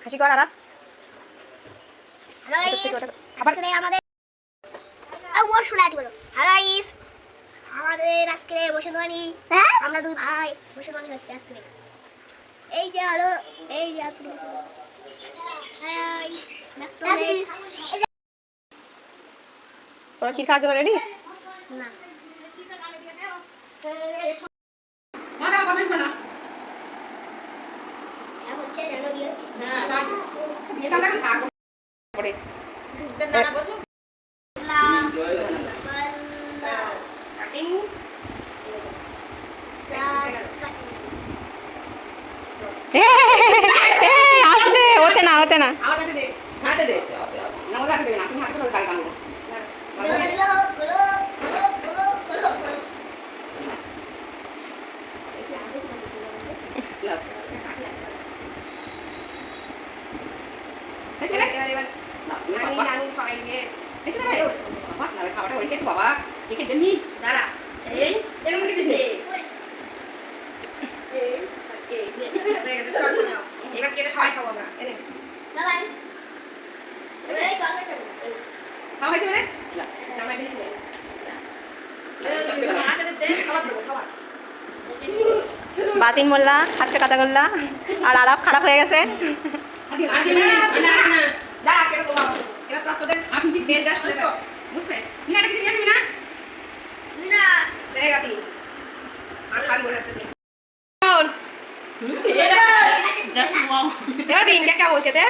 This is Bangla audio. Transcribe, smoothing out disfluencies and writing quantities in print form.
হাসি কর আর হ্যালো গাইস, আজকে আমাদের ওর শোনাতে বলো। হ্যালো গাইস, আমাদের আজকে মুসলমানি, আমরা দুই ভাই মুসলমানি হচ্ছে আজকে। এই যে হলো, এই যে আসলে হাই তোরা কি খাওয়ার জন্য রেডি? না মাথা বাঁধাইবো না। হচ্ছে জানো বিয়ে হ্যাঁ, রাখ। বিয়েটা আমরা থাকবো পরে। দাঁড়া বসো। কাটিং। আসলে হতে না হতে না। আমার কাছে দে। হাতে দে। না ওর হাতে দেবে না। তুমি হাতে করে গাল কামড়ো। খাবারটা হয়েছে বাবা দেখে জন্যি দাঁড়া এই এরকম কিছু নেই এবার কেটে সবাই খাবো আমরা এনে খাওয়া হয়েছে মানে জামাই দিয়েছি বাতিন মোল্লা খাচ্ছে কাঁচা গোল্লা আর আরাপ খারাপ হয়ে গেছে। দাঁড়া কেটে খাবো এবার তোদের আপনি কি বের গাছ করে বুঝবে মিনা কিছু নিয়ে আসবি না না বেরে গাতি আর খাবি বলে আছে এবার দিন কেমন খেতে?